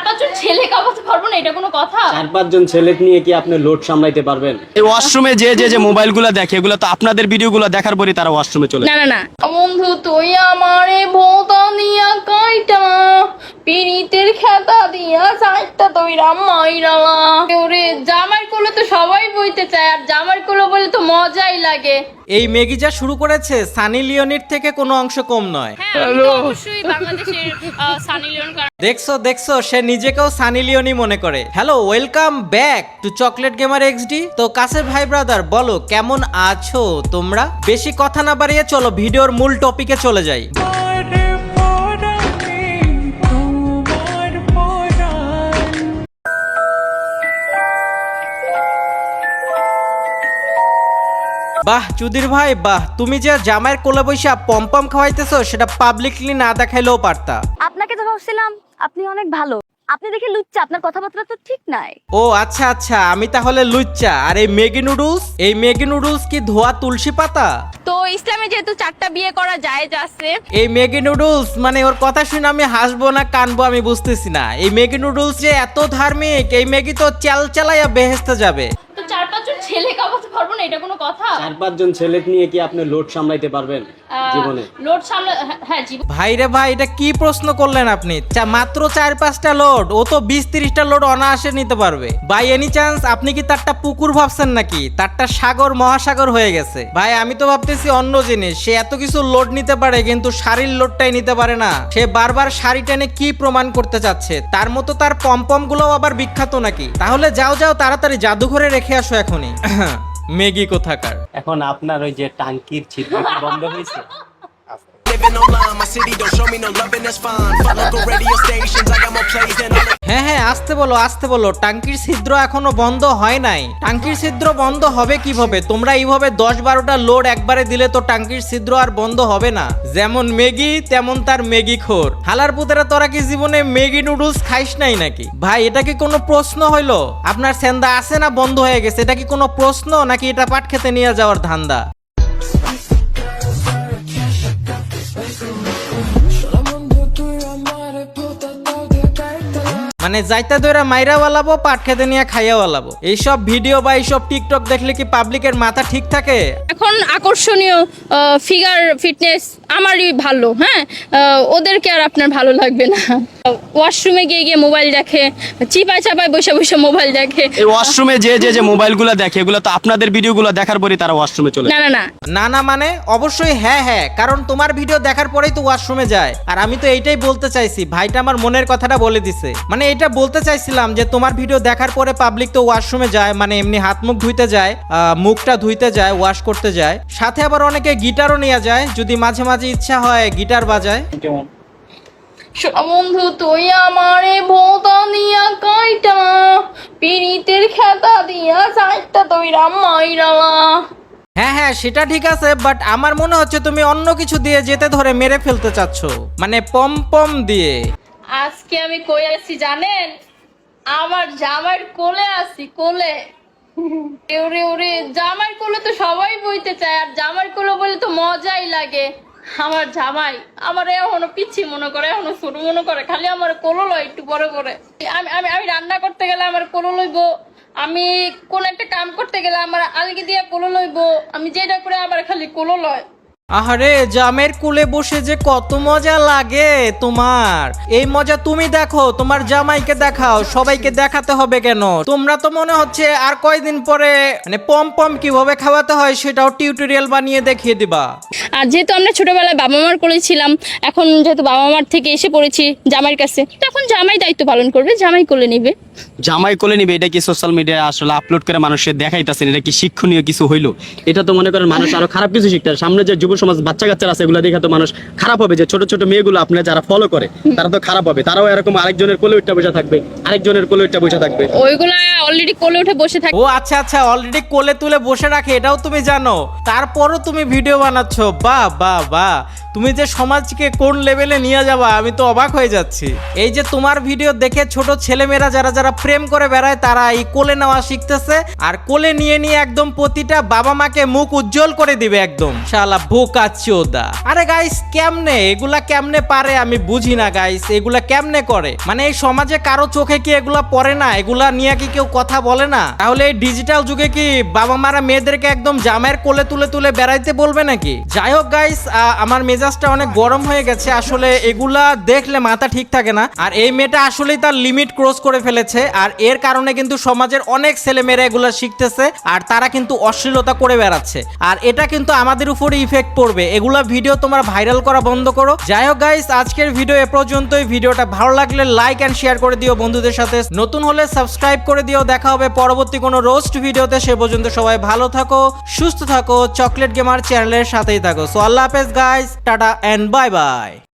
4-5 জন ছেলে কামাতে পারবো না, এটা কোনো কথা? 4-5 জন ছেলে নিয়ে কি আপনি লোড সামলাইতে পারবেন? এই ওয়াশরুমে যে মোবাইলগুলো দেখে এগুলো তো আপনাদের ভিডিওগুলো দেখার পরই তারা ওয়াশরুমে চলে না না না বন্ধু, তুই আমারে ভোতা দিয়া কাইটা পিরিতের খেতা দিয়া চাইটা তৈরা মাইরালা। ওরে জামার কোলে তো সবাই বইতে চায়, আর জামার কোলে বলে তো মজাই লাগে। এই মেগি যা শুরু করেছে সানি লিওনির থেকে কোনো অংশ কম নয়। অবশ্যই বাংলাদেশের সানি লিওন। দেখছো সে নিজেকেও সানি লিওনি মনে করে। Hello, welcome back to chocolate gamer XD. তো কাছের ভাই ব্রাদার বলো কেমন আছো তোমরা? বেশি কথা না বাড়িয়ে চলো ভিডিওর মূল টপিকে চলে যাই। বাহ চুদির ভাই বাহ, তুমি যে জামাইয়ের কোলে বৈশা পম্পম খাওয়াইতেছো সেটা পাবলিকলি না দেখাইলেও পারতা। আপনাকে তো ভাবছিলাম আপনি অনেক ভালো, আপনি দেখে লুচ্চা, আপনার কথাবার্তা তো ঠিক নাই। ও আচ্ছা আমি তাহলে লুচ্চা। আর এই ম্যাগি নুডলস কি ধোয়া তুলসী পাতা? তো ইসলামে যেহেতু 4টা বিয়ে করা জায়েজ আছে, এই ম্যাগি নুডলস মানে ওর কথা শুনে আমি হাসবো না কানবো আমি বুঝতেছি না। এই ম্যাগি নুডলস যে এত ধার্মিক, এই ম্যাগি তো চালাইয়া বেহেস্তে যাবে। তো 4-5 জন ছেলে কামাতে পারবো না, এটা কোনো কথা? 4-5 জন ছেলে নিয়ে কি আপনি লোড সামলাইতে পারবেন জীবনে? লোড সামলা, হ্যাঁ জীবন। ভাই রে ভাই, এটা কি প্রশ্ন করলেন আপনি? মাত্র 4-5টা লোড, ও তো 20-30টা লোড অনায়াসে নিতে পারবে। বাই এনি চান্স আপনি কি তারটা পুকুর ভাবছেন নাকি? তারটা সাগর মহাসাগর হয়ে গেছে। ভাই আমি তো ভাবতেছি অন্য জিনিস। সে এত কিছু লোড নিতে পারে কিন্তু শাড়ির লোডটাই নিতে পারে না। সে বারবার শাড়ি টেনে কি প্রমাণ করতে চাচ্ছে? তার মতো তার পম্পম গুলোও আবার বিখ্যাত নাকি? তাহলে যাও তাড়াতাড়ি জাদুঘরে রেখে আসো এখনই। মেগি কোথাকার। এখন আপনার ওই যে টাঙ্কির ছিদ্র কি বন্ধ হয়েছে? হ্যাঁ আসতে বলো টাঙ্কির ছিদ্র এখনো বন্ধ হয় নাই। টাঙ্কির ছিদ্র বন্ধ হবে কিভাবে? তোমরা এইভাবে 10-12টা লোড একবারে দিলে তো টাঙ্কির ছিদ্র আর বন্ধ হবে না। যেমন মেগি তেমন তার মেগি খোর। হালার পুতেরা তোরা কি জীবনে মেগি নুডলস খাইস নাই নাকি? ভাই এটা কি কোনো প্রশ্ন হইলো? আপনার সেন্দা আছে না বন্ধ হয়ে গেছে? এটা কি কোনো প্রশ্ন নাকি এটা পাট খেতে নিয়ে যাওয়ার ধান্দা? মানে যাইতা দইরা মাইরা ওয়ালাবো, পাট খেতে নিয়ে খাইয়া ওয়ালাবো। এইসব ভিডিও বা এইসব টিকটক দেখলে কি পাবলিকের মাথা ঠিক থাকে? এখন আকর্ষণীয় ফিগার ফিটনেস আমারই ভালো, হ্যাঁ ওদেরকে আর আপনার ভালো লাগবে না। ওয়াশরুমে গিয়ে মোবাইল দেখে, চিপায় চাপায় বসে মোবাইল দেখে। এই ওয়াশরুমে যে মোবাইলগুলো দেখে এগুলো তো আপনাদের ভিডিওগুলো দেখার পরই তারা ওয়াশরুমে চলে। না মানে অবশ্যই হ্যাঁ, কারণ তোমার ভিডিও দেখার পরেই তো ওয়াশরুমে যায়। আর আমি তো এইটাই বলতে চাইছি, ভাইটা আমার মনের কথাটা বলে দিছে। মানে এটা বলতে চাইছিলাম যে তোমার ভিডিও দেখার পরে পাবলিক তো ওয়াশরুমে যায়, মানে এমনি হাত মুখ ধুইতে যায়, মুখটা ধুইতে যায়, ওয়াশ করতে যায়। সাথে আবার অনেকে গিটারও নিয়ে যায়, যদি মাঝে মাঝে ইচ্ছা হয় গিটার বাজায়। বন্ধু তুই আমারে ভোতা দিয়া কাইটা পিরিতের খেতা দিয়া চাইটা তৈরা মাইরালা। হ্যাঁ সেটা ঠিক আছে, বাট আমার মনে হচ্ছে তুমি অন্য কিছু দিয়ে যেতে ধরে মেরে ফেলতে চাচ্ছ, মানে পম দিয়ে। আজকে আমি কই আছি জানেন? আমার জামার কোলে আছি, কোলে। ওরে জামার কোলে তো সবাই বইতে চায়, আর জামার কোলে বলে তো মজাই লাগে। আমার জামাই আমার এখনো পিচ্ছি মনে করে, এখনো ছোট মনে করে, খালি আমার কোলো লয় একটু বড় করে। আমি রান্না করতে গেলে আমার কোলো লইবো, আমি কোন একটা কাম করতে গেলে আমার আলগি দিয়ে কোলো লইবো, আমি যেটা করে আমার খালি কোলো লয়। আহারে জামের কোলে বসে যে কত মজা লাগে তোমার। এই মজা তুমি দেখো, তোমার জামাইকে দেখাও, সবাইকে দেখাতে হবে কেন? তোমরা তো মনে হচ্ছে আর কয়দিন পরে মানে পম কিভাবে খাওয়াতে হয় সেটাও টিউটোরিয়াল বানিয়ে দেখিয়ে দিবা। আর যেহেতু আমরা ছোটবেলায় বাবা মার কোলে ছিলাম, এখন যেহেতু বাবা মার থেকে এসে পড়েছি জামাইয়ের কাছে, তখন জামাই দায়িত্ব পালন করবে, জামাই কোলে নিবে। জামাই কোলে নিবে, এটা কি সোশ্যাল মিডিয়ায় আসলে আপলোড করে মানুষের দেখাইতেছেন? এটা কি শিক্ষণীয় কিছু হইলো? এটা তো মনে করেন মানুষ আরো খারাপ কিছু শিখতে। সামনে যে যুব সমাজ বাচ্চা কাচ্চারা আছে এগুলো দেখে তো মানুষ খারাপ হবে, যে ছোট মেয়েগুলো আপনারা যারা ফলো করে তারা তো খারাপ হবে। তারাও এরকম আরেকজনের কোলে উঠটা বসে থাকবে, আরেকজনের কোলে উঠটা বসে থাকবে। ওইগুলা অলরেডি কোলে উঠে বসে থাকে। ও আচ্ছা আচ্ছা, অলরেডি কোলে তুলে বসে রাখে, এটাও তুমি জানো, তারপরও তুমি ভিডিও বানাচ্ছ। বাহ বাহ বাহ, তুমি যে সমাজকে কোন লেভেলে নিয়ে যাবা আমি তো অবাক হয়ে যাচ্ছি। এই যে তোমার ভিডিও দেখে ছোট ছেলেমেয়েরা যারা যারা প্রেম করে বেড়ায় তারা এই কোলে নেওয়া শিখতেছে, আর কোলে নিয়ে নিয়ে একদম প্রতিটা বাবা মাকে মুখ উজ্জ্বল করে দিবে একদম। শালা বোকা চোদা। আরে গাইস, কেমনে এগুলা কেমনে পারে আমি বুঝি না গাইস, এগুলা কেমনে করে? মানে এই সমাজে কারো চোখে কি এগুলা পড়ে না? এগুলা নিয়ে কি কেউ কথা বলে না? তাহলে এই ডিজিটাল যুগে কি বাবা মারা মেয়েদেরকে একদম জামাইয়ের কোলে তুলে তুলে বেড়াইতে বলবে নাকি? যাই হোক গাইস, আমার মেজাজটা অনেক গরম হয়ে গেছে। আসলে এগুলা দেখলে মাথা ঠিক থাকে না। আর এই মেয়েটা আসলেই তার লিমিট ক্রস করে ফেলেছে, আর এর কারণে কিন্তু সমাজের অনেক ছেলেমেয়েরা এগুলা শিখতেছে, আর তারা কিন্তু অশ্লীলতা করে বেড়াচ্ছে, আর এটা কিন্তু আমাদের উপরে ইফেক্ট পড়বে। এগুলা ভিডিও তোমরা ভাইরাল করা বন্ধ করো। যাই হোক গাইস, আজকের ভিডিও এ পর্যন্তই। ভিডিওটা ভালো লাগলে লাইক এন্ড শেয়ার করে দিও বন্ধুদের সাথে, নতুন হলে সাবস্ক্রাইব করে দিও। দেখা হবে পরবর্তী কোনো রোস্ট ভিডিওতে। সে পর্যন্ত সবাই ভালো থাকো, সুস্থ থাকো, চকলেট গেমার চ্যানেলের সাথেই থাকো। সো আল্লাহ হাফেজ guys, tata and bye by.